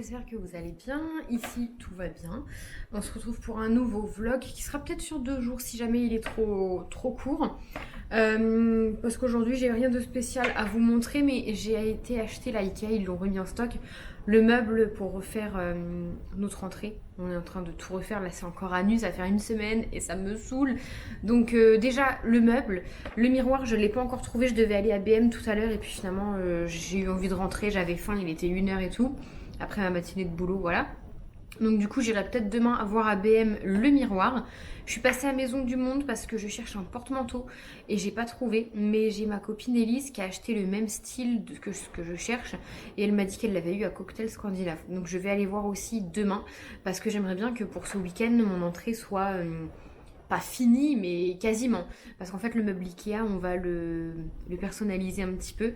j'espère que vous allez bien. Ici, tout va bien. On se retrouve pour un nouveau vlog qui sera peut-être sur 2 jours si jamais il est trop court. Parce qu'aujourd'hui, j'ai rien de spécial à vous montrer, mais j'ai été acheter la Ikea, ils l'ont remis en stock, le meuble pour refaire notre entrée. On est en train de tout refaire, là c'est encore à nu, ça fait une semaine et ça me saoule. Donc déjà, le meuble, le miroir, je ne l'ai pas encore trouvé, je devais aller à BM tout à l'heure et puis finalement j'ai eu envie de rentrer, j'avais faim, il était 1 h et tout, après ma matinée de boulot, voilà. Donc du coup j'irai peut-être demain voir à BM le miroir. Je suis passée à Maison du Monde parce que je cherche un porte-manteau et j'ai pas trouvé. Mais j'ai ma copine Elise qui a acheté le même style que ce que je cherche et elle m'a dit qu'elle l'avait eu à Cocktail Scandinave. Donc je vais aller voir aussi demain parce que j'aimerais bien que pour ce week-end mon entrée soit pas finie mais quasiment. Parce qu'en fait le meuble Ikea on va le personnaliser un petit peu.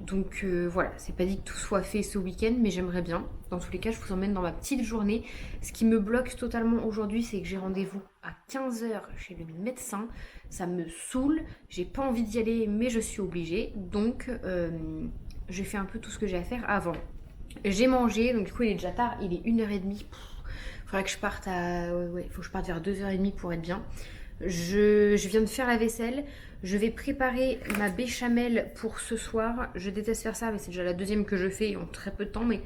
Donc voilà, c'est pas dit que tout soit fait ce week-end, mais j'aimerais bien. Dans tous les cas, je vous emmène dans ma petite journée. Ce qui me bloque totalement aujourd'hui, c'est que j'ai rendez-vous à 15 h chez le médecin. Ça me saoule, j'ai pas envie d'y aller, mais je suis obligée. Donc j'ai fait un peu tout ce que j'ai à faire avant. J'ai mangé, donc du coup il est déjà tard, il est 1 h 30. Faudrait que je parte à... Ouais, faut que je parte vers 2 h 30 pour être bien. Je viens de faire la vaisselle. Je vais préparer ma béchamel pour ce soir. Je déteste faire ça, mais c'est déjà la deuxième que je fais en très peu de temps, mais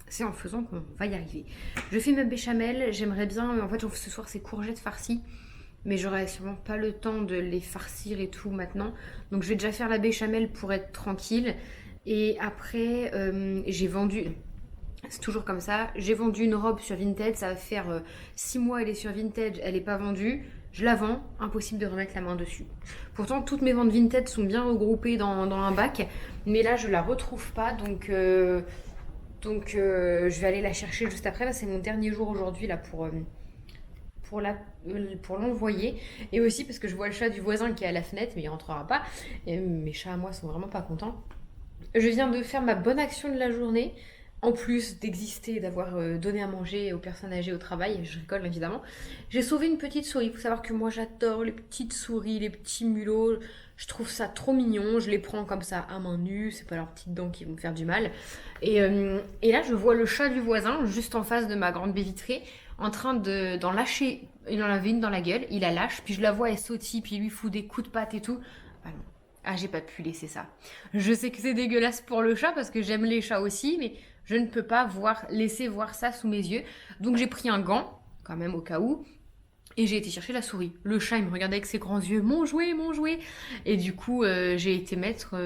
c'est en faisant qu'on va y arriver. Je fais ma béchamel. J'aimerais bien... En fait, ce soir, c'est courgettes farcies. Mais j'aurai sûrement pas le temps de les farcir et tout maintenant. Donc, je vais déjà faire la béchamel pour être tranquille. Et après, j'ai vendu... C'est toujours comme ça. J'ai vendu une robe sur Vinted. Ça va faire 6 mois, elle est sur Vinted. Elle n'est pas vendue. Je la vends. Impossible de remettre la main dessus. Pourtant, toutes mes ventes Vinted sont bien regroupées dans un bac. Mais là, je la retrouve pas. Donc, je vais aller la chercher juste après. Là, c'est mon dernier jour aujourd'hui là pour l'envoyer. Et aussi parce que je vois le chat du voisin qui est à la fenêtre. Mais il rentrera pas. Et mes chats à moi sont vraiment pas contents. Je viens de faire ma bonne action de la journée. En plus d'exister, d'avoir donné à manger aux personnes âgées au travail, je rigole évidemment, j'ai sauvé une petite souris. Il faut savoir que moi j'adore les petites souris, les petits mulots. Je trouve ça trop mignon. Je les prends comme ça à main nue. C'est pas leurs petites dents qui vont me faire du mal. Et là, je vois le chat du voisin, juste en face de ma grande baie vitrée, en train d'en lâcher. Il en avait une dans la gueule. Il la lâche. Puis je la vois, elle sautille. Puis il lui fout des coups de patte et tout. Ah non. Ah, j'ai pas pu laisser ça. Je sais que c'est dégueulasse pour le chat parce que j'aime les chats aussi, mais je ne peux pas laisser voir ça sous mes yeux. Donc j'ai pris un gant, quand même au cas où, et j'ai été chercher la souris. Le chat, il me regardait avec ses grands yeux, mon jouet, mon jouet. Et du coup, j'ai été mettre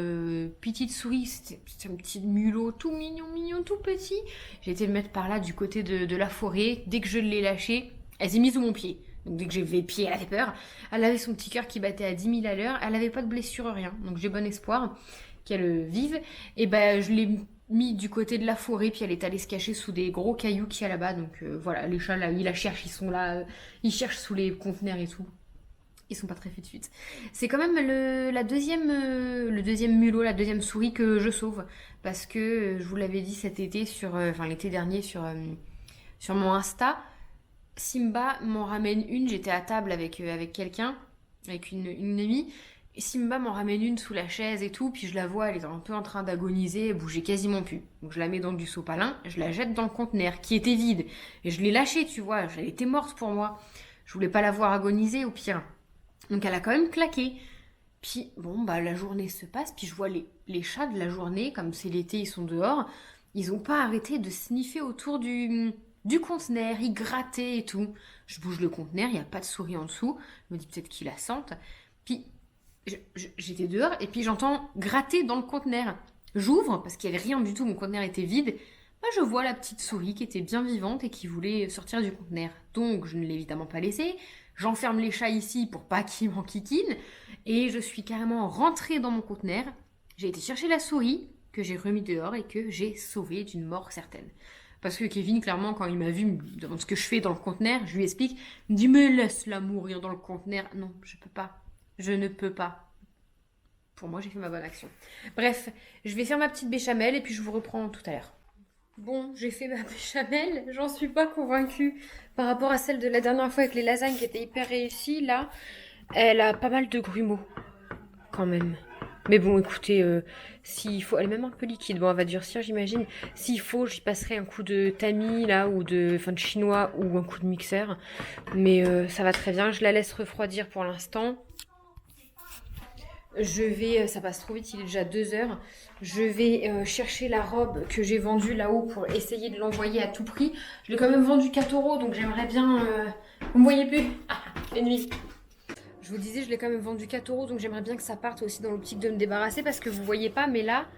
petite souris, c'était un petit mulot tout mignon, mignon, tout petit. J'ai été le mettre par là du côté de la forêt. Dès que je l'ai lâché, elle s'est mise sous mon pied. Donc dès que j'ai levé le pied, elle avait peur. Elle avait son petit cœur qui battait à 10 000 à l'heure. Elle n'avait pas de blessure, rien. Donc j'ai bon espoir qu'elle vive. Et ben je l'ai mis du côté de la forêt, puis elle est allée se cacher sous des gros cailloux qu'il y a là-bas. Donc voilà, les chats là, ils la cherchent, ils sont là, ils cherchent sous les conteneurs et tout. Ils sont pas très faits de suite. C'est quand même le deuxième mulot, la deuxième souris que je sauve. Parce que je vous l'avais dit cet été, enfin l'été dernier sur mon Insta, Simba m'en ramène une. J'étais à table avec quelqu'un, avec une amie. Et Simba m'en ramène une sous la chaise et tout. Puis je la vois, elle est un peu en train d'agoniser, elle bougeait quasiment plus. Donc je la mets dans du sopalin, je la jette dans le conteneur qui était vide. Et je l'ai lâchée, tu vois, elle était morte pour moi. Je voulais pas la voir agoniser au pire. Donc elle a quand même claqué. Puis bon, bah la journée se passe, puis je vois les chats de la journée, comme c'est l'été, ils sont dehors. Ils ont pas arrêté de sniffer autour du conteneur, ils grattaient et tout. Je bouge le conteneur, il n'y a pas de souris en dessous. Je me dis peut-être qu'ils la sentent. Puis j'étais dehors et puis j'entends gratter dans le conteneur. J'ouvre parce qu'il n'y avait rien du tout, mon conteneur était vide. Bah, je vois la petite souris qui était bien vivante et qui voulait sortir du conteneur. Donc je ne l'ai évidemment pas laissée. J'enferme les chats ici pour pas qu'ils m'enquiquinent. Et je suis carrément rentrée dans mon conteneur. J'ai été chercher la souris que j'ai remis dehors et que j'ai sauvée d'une mort certaine. Parce que Kevin, clairement, quand il m'a vu, me demande ce que je fais dans le conteneur, je lui explique, il me dit, mais laisse-la mourir dans le conteneur. Non, je peux pas. Je ne peux pas. Pour moi, j'ai fait ma bonne action. Bref, je vais faire ma petite béchamel et puis je vous reprends tout à l'heure. Bon, j'ai fait ma béchamel, j'en suis pas convaincue. Par rapport à celle de la dernière fois avec les lasagnes qui était hyper réussie, là, elle a pas mal de grumeaux. Quand même. Mais bon, écoutez, s'il faut, elle est même un peu liquide. Bon, elle va durcir, j'imagine. S'il faut, j'y passerai un coup de tamis là, ou de chinois, ou un coup de mixeur. Mais ça va très bien. Je la laisse refroidir pour l'instant. Je vais, ça passe trop vite, il est déjà 2 heures. Je vais chercher la robe que j'ai vendue là-haut pour essayer de l'envoyer à tout prix. Je l'ai quand même vendue 4 euros, donc j'aimerais bien. Vous me voyez plus? Ah, ennemi. Je vous disais, je l'ai quand même vendu 4 euros, donc j'aimerais bien que ça parte aussi dans l'optique de me débarrasser parce que vous voyez pas, mais là,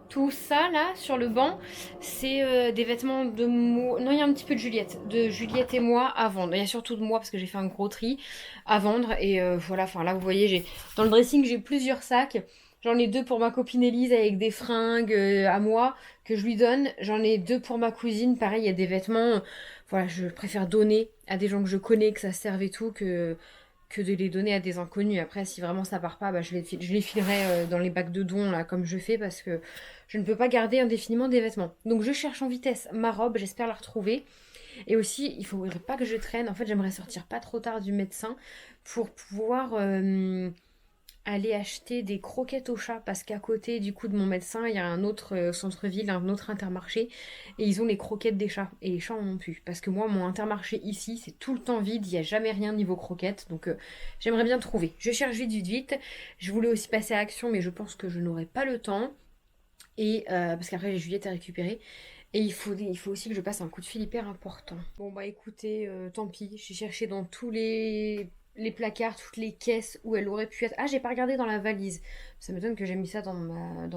tout ça là sur le banc, c'est des vêtements de moi. Non, il y a un petit peu de Juliette et moi à vendre. Il y a surtout de moi parce que j'ai fait un gros tri à vendre et voilà. Enfin là, vous voyez, j'ai dans le dressing j'ai plusieurs sacs. J'en ai 2 pour ma copine Elise avec des fringues à moi que je lui donne. J'en ai 2 pour ma cousine. Pareil, il y a des vêtements. Voilà, je préfère donner à des gens que je connais, que ça serve et tout, que de les donner à des inconnus. Après, si vraiment ça part pas, bah, je les filerai dans les bacs de dons, là, comme je fais, parce que je ne peux pas garder indéfiniment des vêtements. Donc je cherche en vitesse ma robe, j'espère la retrouver. Et aussi, il faudrait pas que je traîne. En fait, j'aimerais sortir pas trop tard du médecin pour pouvoir aller acheter des croquettes au chat parce qu'à côté du coup de mon médecin il y a un autre centre-ville, un autre Intermarché et ils ont les croquettes des chats et les chats en ont plus parce que moi mon Intermarché ici c'est tout le temps vide, il n'y a jamais rien niveau croquettes donc j'aimerais bien trouver. Je cherche vite vite vite, je voulais aussi passer à Action mais je pense que je n'aurai pas le temps et parce qu'après j'ai Juliette à récupérer. Et il faut aussi que je passe un coup de fil hyper important. Bon bah écoutez, tant pis, j'ai cherché dans tous les placards, toutes les caisses où elle aurait pu être. Ah, j'ai pas regardé dans la valise. Ça m'étonne que j'ai mis ça dans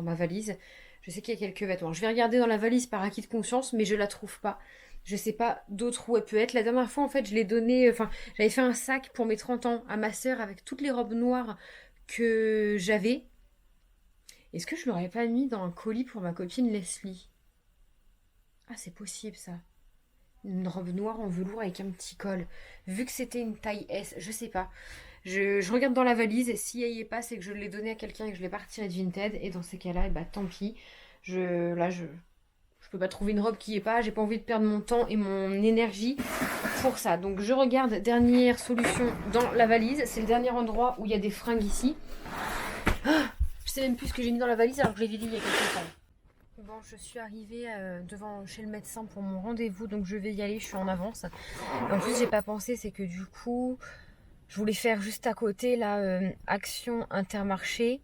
ma valise. Je sais qu'il y a quelques vêtements. Je vais regarder dans la valise par acquis de conscience, mais je la trouve pas. Je sais pas d'autres où elle peut être. La dernière fois, en fait, je l'ai donné. Enfin, j'avais fait un sac pour mes 30 ans à ma sœur avec toutes les robes noires que j'avais. Est-ce que je l'aurais pas mis dans un colis pour ma copine Leslie? Ah, c'est possible ça. Une robe noire en velours avec un petit col. Vu que c'était une taille S, je sais pas. Je regarde dans la valise, si elle y est pas, c'est que je l'ai donné à quelqu'un et que je l'ai pas retiré de Vinted. Et dans ces cas-là, et bah tant pis. Je peux pas trouver une robe qui y est pas. J'ai pas envie de perdre mon temps et mon énergie pour ça. Donc je regarde dernière solution dans la valise. C'est le dernier endroit où il y a des fringues ici. Ah, je sais même plus ce que j'ai mis dans la valise alors que je l'ai dit il y a quelques temps. Bon, je suis arrivée devant chez le médecin pour mon rendez-vous, donc je vais y aller, je suis en avance. Et en plus, j'ai pas pensé, c'est que du coup, je voulais faire juste à côté là, Action Intermarché.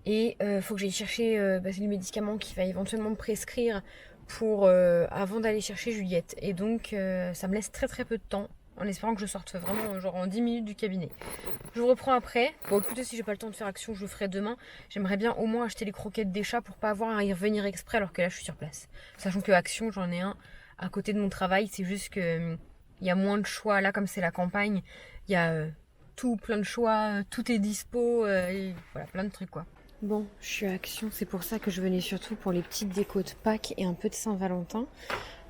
Et faut que j'aille chercher c'est les médicaments qu'il va éventuellement me prescrire pour avant d'aller chercher Juliette. Et donc, ça me laisse très très peu de temps, en espérant que je sorte vraiment genre en 10 minutes du cabinet. Je vous reprends après. Bon, écoutez, si j'ai pas le temps de faire Action, je le ferai demain. J'aimerais bien au moins acheter les croquettes des chats pour pas avoir à y revenir exprès alors que là je suis sur place. Sachant que Action, j'en ai un à côté de mon travail. C'est juste que il y a moins de choix. Là, comme c'est la campagne, il y a tout, plein de choix. Tout est dispo. Et voilà, plein de trucs quoi. Bon, je suis à Action. C'est pour ça que je venais surtout pour les petites décos de Pâques et un peu de Saint-Valentin.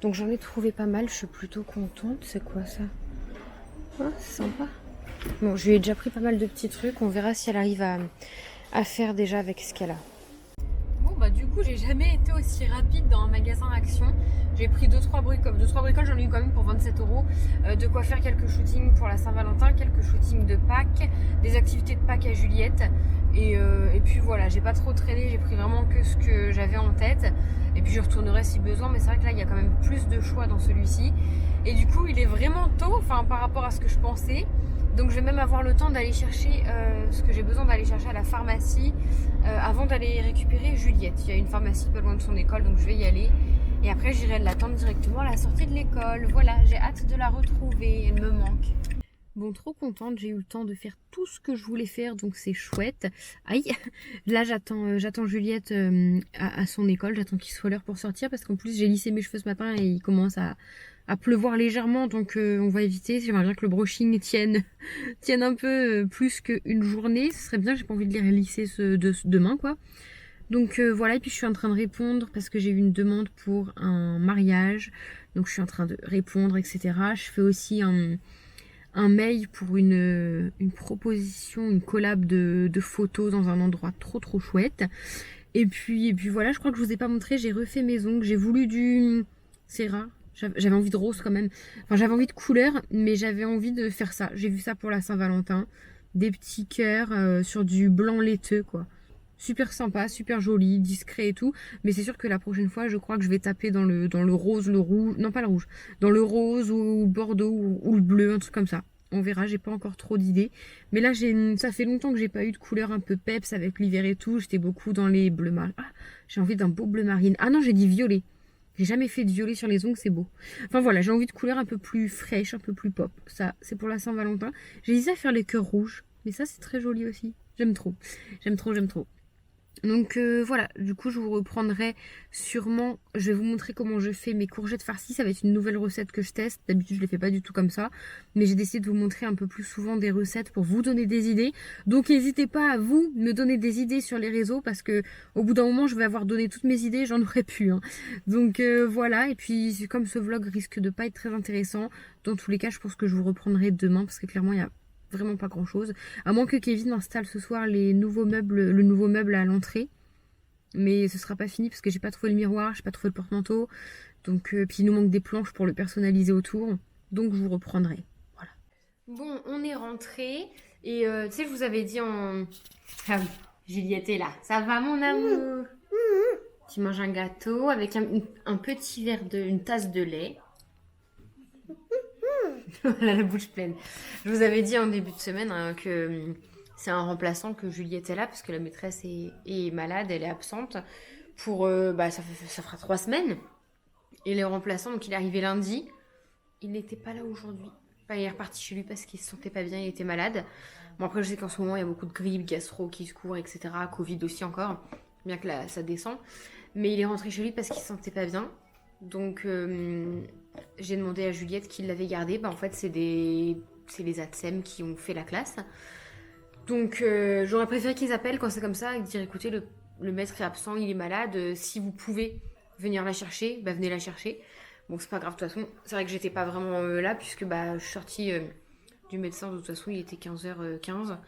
Donc j'en ai trouvé pas mal. Je suis plutôt contente. C'est quoi ça? Ah, c'est sympa. Bon, je lui ai déjà pris pas mal de petits trucs. On verra si elle arrive à faire déjà avec ce qu'elle a. Bon, bah du coup, j'ai jamais été aussi rapide dans un magasin Action. J'ai pris 2-3 bricoles. 2-3 bricoles, j'en ai eu quand même pour 27 euros. De quoi faire quelques shootings pour la Saint-Valentin, quelques shootings de Pâques, des activités de Pâques à Juliette. Et puis voilà, j'ai pas trop traîné. J'ai pris vraiment que ce que j'avais en tête. Et puis je retournerai si besoin. Mais c'est vrai que là, il y a quand même plus de choix dans celui-ci. Et du coup, il est vraiment tôt, enfin par rapport à ce que je pensais. Donc je vais même avoir le temps d'aller chercher ce que j'ai besoin d'aller chercher à la pharmacie avant d'aller récupérer Juliette. Il y a une pharmacie pas loin de son école, donc je vais y aller. Et après j'irai l'attendre directement à la sortie de l'école. Voilà, j'ai hâte de la retrouver, elle me manque. Bon, trop contente, j'ai eu le temps de faire tout ce que je voulais faire, donc c'est chouette. Aïe, là j'attends Juliette à son école, j'attends qu'il soit l'heure pour sortir parce qu'en plus j'ai lissé mes cheveux ce matin et il commence à pleuvoir légèrement, donc on va éviter. J'aimerais bien que le brushing tienne un peu plus qu'une journée, ce serait bien, j'ai pas envie de les lisser demain quoi. Donc voilà, et puis je suis en train de répondre parce que j'ai eu une demande pour un mariage, donc je suis en train de répondre, etc. Je fais aussi un mail pour une proposition, une collab de photos dans un endroit trop chouette. Et puis voilà, je crois que je vous ai pas montré, j'ai refait mes ongles, j'ai voulu c'est rare, j'avais envie de rose quand même, enfin j'avais envie de couleur, mais j'avais envie de faire ça. J'ai vu ça pour la Saint-Valentin, des petits cœurs sur du blanc laiteux quoi. Super sympa, super joli, discret et tout. Mais c'est sûr que la prochaine fois, je crois que je vais taper dans le rose, le rouge. Non, pas le rouge. Dans le rose ou le bordeaux ou le bleu, un truc comme ça. On verra, j'ai pas encore trop d'idées. Mais là, ça fait longtemps que j'ai pas eu de couleur un peu peps avec l'hiver et tout. J'étais beaucoup dans les bleus marins. Ah, j'ai envie d'un beau bleu marine. Ah non, j'ai dit violet. J'ai jamais fait de violet sur les ongles, c'est beau. Enfin voilà, j'ai envie de couleur un peu plus fraîche, un peu plus pop. Ça, c'est pour la Saint-Valentin. J'ai hésité à faire les cœurs rouges. Mais ça, c'est très joli aussi. J'aime trop. J'aime trop, j'aime trop. Donc voilà, du coup je vous reprendrai sûrement, je vais vous montrer comment je fais mes courgettes farcies, ça va être une nouvelle recette que je teste, d'habitude je les fais pas du tout comme ça, mais j'ai décidé de vous montrer un peu plus souvent des recettes pour vous donner des idées, donc n'hésitez pas à vous me donner des idées sur les réseaux, parce que au bout d'un moment je vais avoir donné toutes mes idées, j'en aurai plus, hein. Donc voilà, et puis comme ce vlog risque de pas être très intéressant, dans tous les cas je pense que je vous reprendrai demain, parce que clairement il y a vraiment pas grand chose, à moins que Kevin installe ce soir les nouveaux meubles, le nouveau meuble à l'entrée, mais ce sera pas fini parce que j'ai pas trouvé le miroir, j'ai pas trouvé le porte-manteau, donc puis il nous manque des planches pour le personnaliser autour, donc je vous reprendrai. Voilà. Bon, on est rentré et tu sais, je vous avais dit en... Ah oui, Juliette est là. Ça va mon amour? Tu manges un gâteau avec un petit verre une tasse de lait. Elle a la bouche pleine. Je vous avais dit en début de semaine hein, que c'est un remplaçant, que Juliette est là parce que la maîtresse est malade, elle est absente pour ça fera 3 semaines. Et le remplaçant, donc il est arrivé lundi, il n'était pas là aujourd'hui. Enfin, il est reparti chez lui parce qu'il se sentait pas bien, il était malade. Bon après je sais qu'en ce moment il y a beaucoup de grippe, gastro qui se courent, etc. Covid aussi encore, bien que là ça descend. Mais il est rentré chez lui parce qu'il se sentait pas bien. Donc j'ai demandé à Juliette qui l'avait gardé. En fait c'est les ATSEM qui ont fait la classe. Donc j'aurais préféré qu'ils appellent quand c'est comme ça et dire écoutez le maître est absent, il est malade, si vous pouvez venir la chercher, venez la chercher. Bon c'est pas grave de toute façon, c'est vrai que j'étais pas vraiment là puisque je suis sortie du médecin, de toute façon il était 15h15.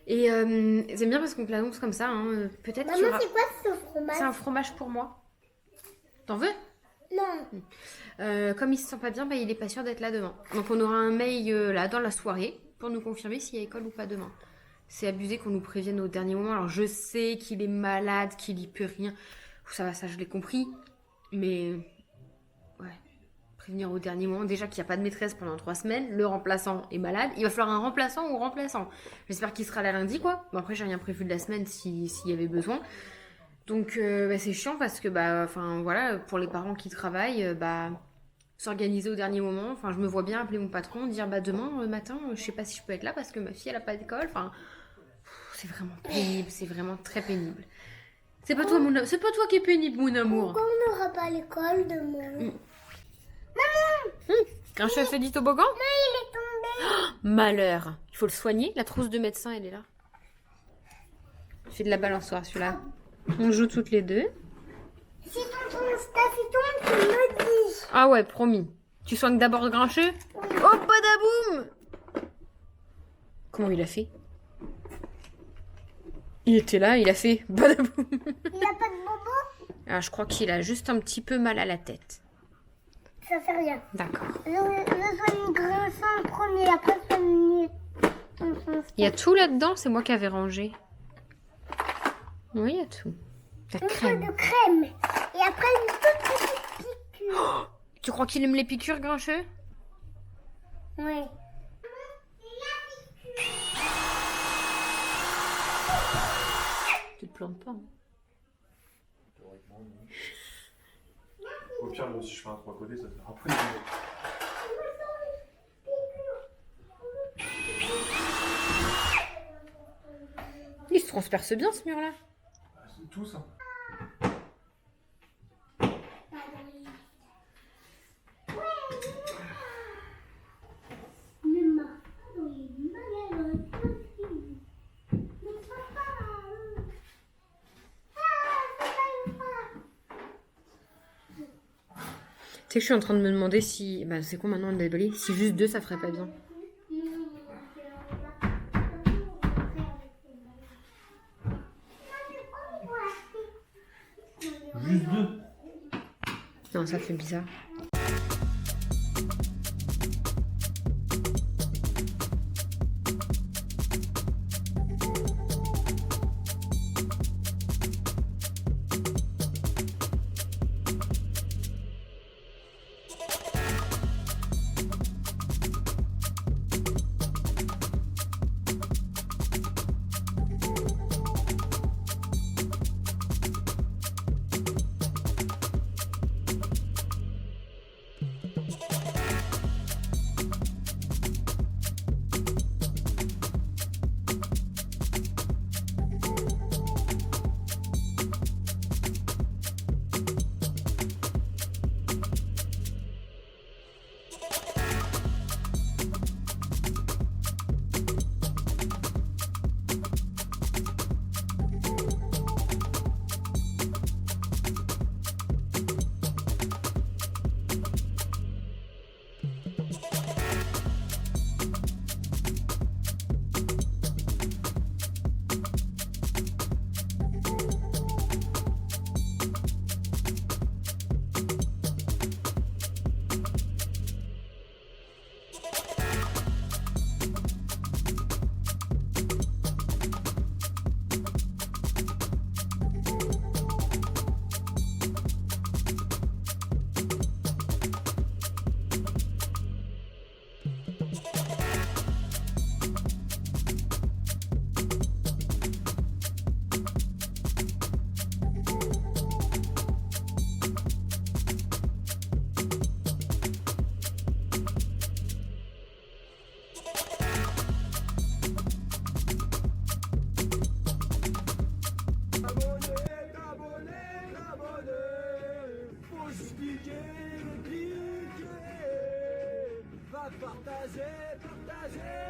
Et j'aime bien parce qu'on te l'annonce comme ça, hein. Peut-être qu'il y aura... Maman, c'est quoi ce fromage? C'est un fromage pour moi. T'en veux? Non. Comme il se sent pas bien, il est pas sûr d'être là demain. Donc on aura un mail là dans la soirée pour nous confirmer s'il y a école ou pas demain. C'est abusé qu'on nous prévienne au dernier moment. Alors je sais qu'il est malade, qu'il y peut rien. Ça va, ça je l'ai compris. Mais ouais, prévenir au dernier moment. Déjà qu'il n'y a pas de maîtresse pendant 3 semaines. Le remplaçant est malade. Il va falloir un remplaçant ou remplaçant. J'espère qu'il sera là lundi quoi. Bon après j'ai rien prévu de la semaine s'il y avait besoin. Donc c'est chiant parce que voilà, pour les parents qui travaillent, s'organiser au dernier moment. Enfin, je me vois bien appeler mon patron, dire demain matin, je sais pas si je peux être là parce que ma fille elle a pas d'école. Enfin, c'est vraiment pénible, c'est vraiment très pénible. C'est pas toi c'est pas toi qui est pénible mon amour. Pourquoi on n'aura pas l'école demain? Quand je fais du toboggan? Non, il est tombé. Malheur. Il faut le soigner. La trousse de médecin elle est là. Je fais de la balançoire celui-là. On joue toutes les deux. Si tonton Staffy tombe, tu me dis. Ah ouais, promis. Tu soignes d'abord Grincheux? Oh, badaboum! Comment il a fait? Il était là, il a fait badaboum. Il n'a pas de bobo? Ah, je crois qu'il a juste un petit peu mal à la tête. Ça fait rien. D'accord. Je soigne Grincheux en premier, après soigner tonton Il y a tout là-dedans, c'est moi qui avais rangé. Oui, il y a tout. La Un peu crème. de crème. Et après une toute petite piqûre. Tu crois qu'il aime les piqûres, Grincheux? Oui. Tu te plantes pas. Hein. Au pire, si je fais un 3 côtés, ça fait un peu de... Il se transperce bien ce mur-là. C'est tout ça. Tu sais que je suis en train de me demander si... c'est quoi maintenant le déballé? Si juste 2, ça ferait pas bien. Juste 2. Non, ça fait bizarre.